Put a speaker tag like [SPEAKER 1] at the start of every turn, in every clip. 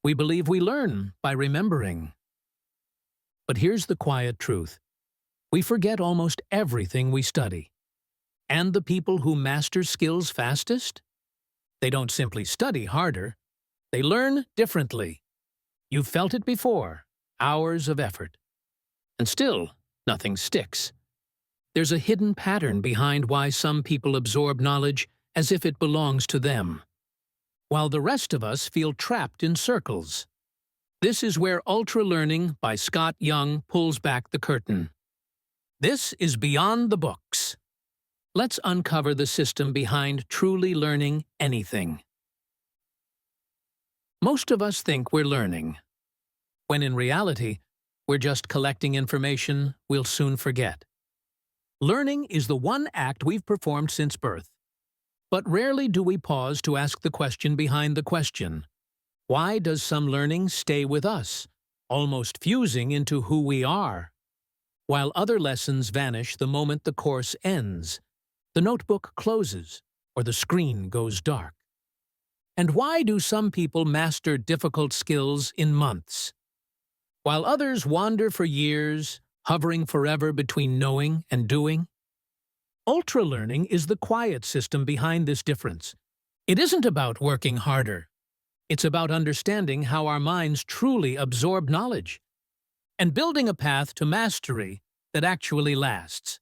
[SPEAKER 1] We believe we learn by remembering. But here's the quiet truth. We forget almost everything we study. And the people who master skills fastest? They don't simply study harder. They learn differently. You've felt it before. Hours of effort. And still, nothing sticks. There's a hidden pattern behind why some people absorb knowledge as if it belongs to them, while the rest of us feel trapped in circles. This is where Ultralearning by Scott Young pulls back the curtain. This is beyond the books. Let's uncover the system behind truly learning anything. Most of us think we're learning, when in reality, we're just collecting information we'll soon forget. Learning is the one act we've performed since birth. But rarely do we pause to ask the question behind the question. Why does some learning stay with us, almost fusing into who we are, while other lessons vanish the moment the course ends, the notebook closes, or the screen goes dark? And why do some people master difficult skills in months, while others wander for years, hovering forever between knowing and doing? Ultralearning is the quiet system behind this difference. It isn't about working harder. It's about understanding how our minds truly absorb knowledge and building a path to mastery that actually lasts.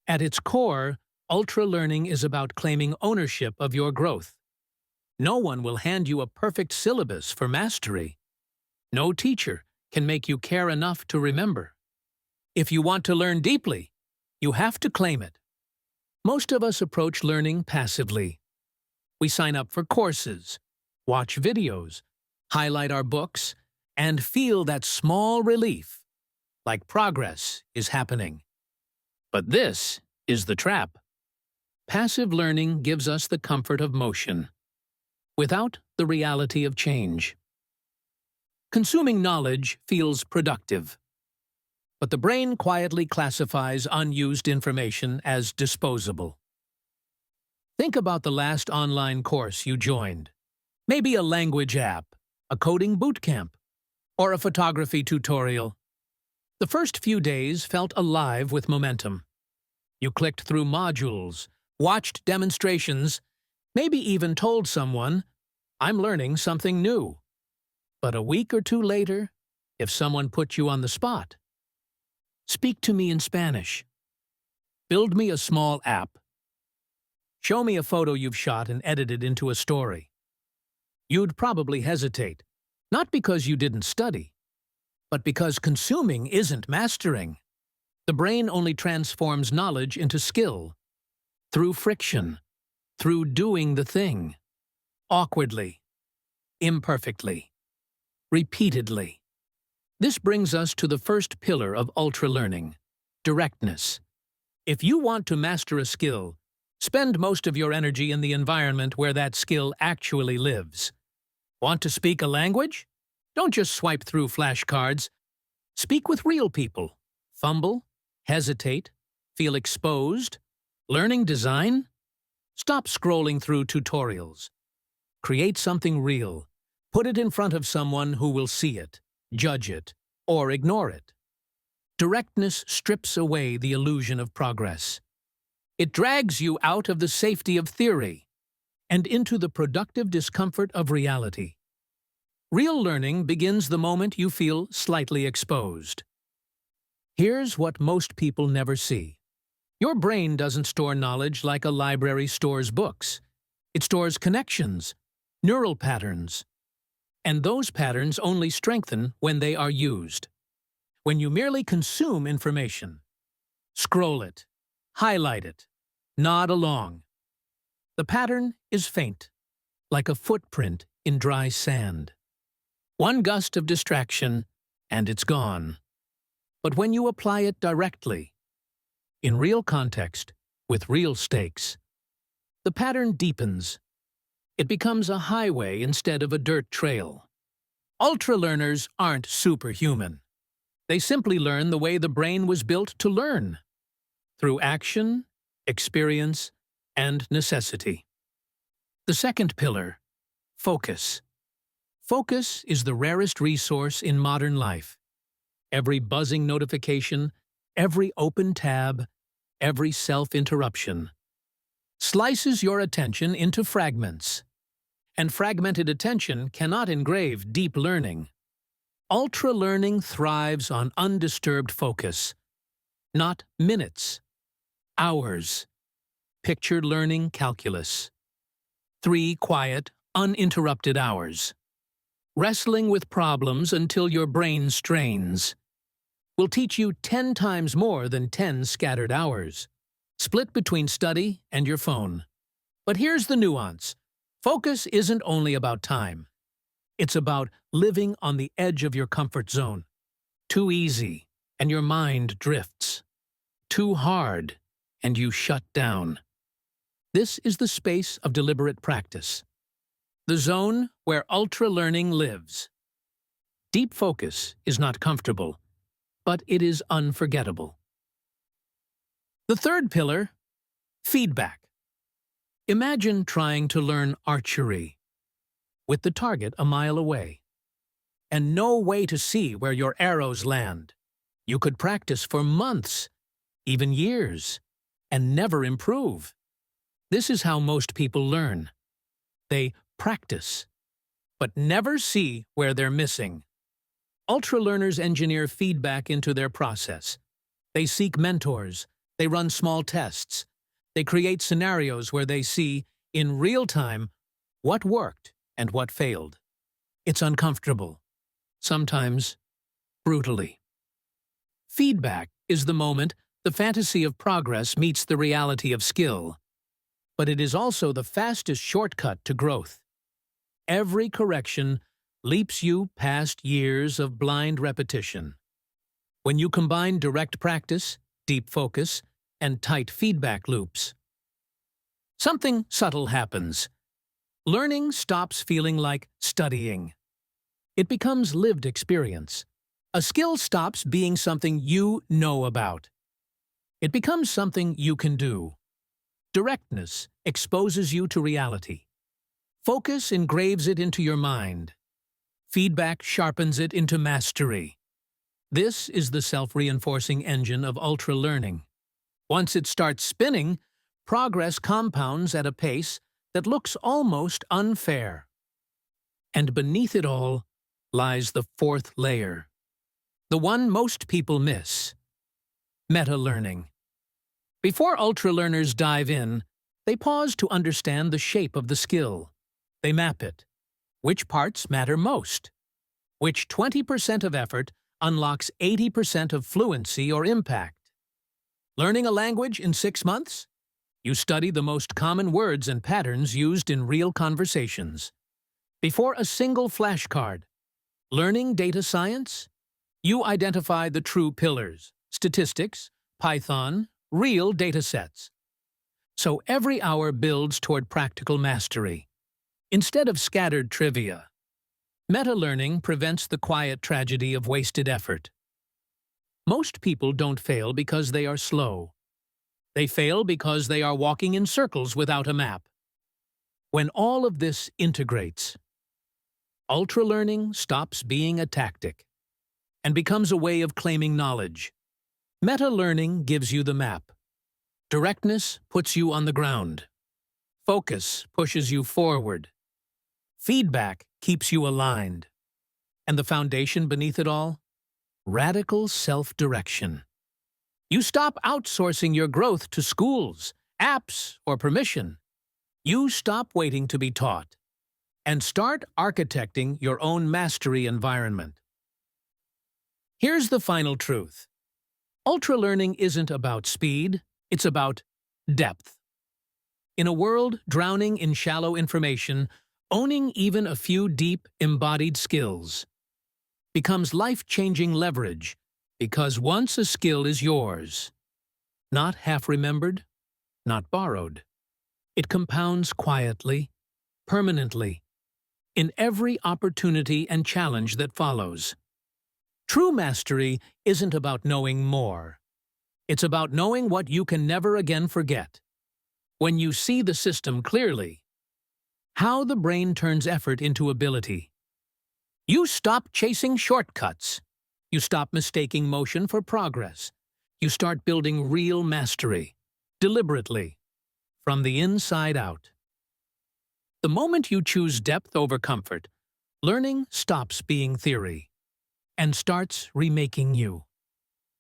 [SPEAKER 1] At its core, Ultralearning is about claiming ownership of your growth. No one will hand you a perfect syllabus for mastery. No teacher can make you care enough to remember. If you want to learn deeply, you have to claim it. Most of us approach learning passively. We sign up for courses, watch videos, highlight our books, and feel that small relief, like progress is happening. But this is the trap. Passive learning gives us the comfort of motion, without the reality of change. Consuming knowledge feels productive, but the brain quietly classifies unused information as disposable. Think about the last online course you joined. Maybe a language app, a coding bootcamp, or a photography tutorial. The first few days felt alive with momentum. You clicked through modules, watched demonstrations, maybe even told someone, "I'm learning something new." But a week or two later, if someone put you on the spot, "Speak to me in Spanish. Build me a small app. Show me a photo you've shot and edited into a story," you'd probably hesitate, not because you didn't study, but because consuming isn't mastering. The brain only transforms knowledge into skill, through friction, through doing the thing, awkwardly, imperfectly, repeatedly. This brings us to the first pillar of ultralearning, directness. If you want to master a skill, spend most of your energy in the environment where that skill actually lives. Want to speak a language? Don't just swipe through flashcards. Speak with real people. Fumble, hesitate, feel exposed. Learning design? Stop scrolling through tutorials. Create something real. Put it in front of someone who will see it, judge it, or ignore it. Directness strips away the illusion of progress. It drags you out of the safety of theory and into the productive discomfort of reality. Real learning begins the moment you feel slightly exposed. Here's what most people never see. Your brain doesn't store knowledge like a library stores books. It stores connections, neural patterns. And those patterns only strengthen when they are used. When you merely consume information, scroll it, highlight it, nod along, the pattern is faint, like a footprint in dry sand. One gust of distraction, and it's gone. But when you apply it directly, in real context, with real stakes, the pattern deepens. It becomes a highway instead of a dirt trail. Ultralearners aren't superhuman. They simply learn the way the brain was built to learn, through action, experience, and necessity. The second pillar, focus. Focus is the rarest resource in modern life. Every buzzing notification, every open tab, every self-interruption slices your attention into fragments. And fragmented attention cannot engrave deep learning. Ultra-learning thrives on undisturbed focus, not minutes, hours. Picture learning calculus. 3 quiet, uninterrupted hours. Wrestling with problems until your brain strains will teach you 10 times more than 10 scattered hours, split between study and your phone. But here's the nuance. Focus isn't only about time. It's about living on the edge of your comfort zone. Too easy, and your mind drifts. Too hard, and you shut down. This is the space of deliberate practice. The zone where ultra-learning lives. Deep focus is not comfortable, but it is unforgettable. The third pillar, feedback. Imagine trying to learn archery with the target a mile away and no way to see where your arrows land. You could practice for months, even years, and never improve. This is how most people learn. They practice, but never see where they're missing. Ultra-learners engineer feedback into their process. They seek mentors. They run small tests. They create scenarios where they see, in real time, what worked and what failed. It's uncomfortable, sometimes brutally. Feedback is the moment the fantasy of progress meets the reality of skill. But it is also the fastest shortcut to growth. Every correction leaps you past years of blind repetition. When you combine direct practice, deep focus, and tight feedback loops, something subtle happens. Learning stops feeling like studying. It becomes lived experience. A skill stops being something you know about. It becomes something you can do. Directness exposes you to reality. Focus engraves it into your mind. Feedback sharpens it into mastery. This is the self-reinforcing engine of ultra-learning. Once it starts spinning, progress compounds at a pace that looks almost unfair. And beneath it all lies the fourth layer, the one most people miss: meta-learning. Before ultra-learners dive in, they pause to understand the shape of the skill. They map it. Which parts matter most? Which 20% of effort unlocks 80% of fluency or impact? Learning a language in 6 months? You study the most common words and patterns used in real conversations. Before a single flashcard. Learning data science? You identify the true pillars: statistics, Python, real datasets. So every hour builds toward practical mastery, instead of scattered trivia. Meta-learning prevents the quiet tragedy of wasted effort. Most people don't fail because they are slow. They fail because they are walking in circles without a map. When all of this integrates, ultra-learning stops being a tactic and becomes a way of claiming knowledge. Meta-learning gives you the map. Directness puts you on the ground. Focus pushes you forward. Feedback keeps you aligned. And the foundation beneath it all? Radical self-direction. You stop outsourcing your growth to schools, apps, or permission. You stop waiting to be taught and start architecting your own mastery environment. Here's the final truth. Ultra-learning isn't about speed, it's about depth. In a world drowning in shallow information, owning even a few deep, embodied skills becomes life-changing leverage, because once a skill is yours, not half-remembered, not borrowed, it compounds quietly, permanently, in every opportunity and challenge that follows. True mastery isn't about knowing more. It's about knowing what you can never again forget. When you see the system clearly, how the brain turns effort into ability, You stop chasing shortcuts. You stop mistaking motion for progress. You start building real mastery, deliberately, from the inside out. The moment you choose depth over comfort, learning stops being theory and starts remaking you.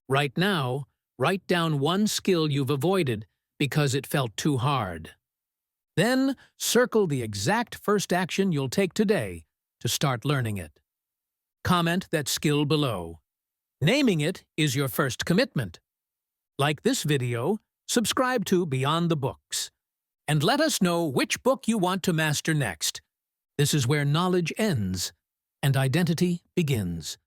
[SPEAKER 1] Right now, write down one skill you've avoided because it felt too hard. Then, circle the exact first action you'll take today to start learning it. Comment that skill below. Naming it is your first commitment. Like this video, subscribe to Beyond the Books, and let us know which book you want to master next. This is where knowledge ends and identity begins.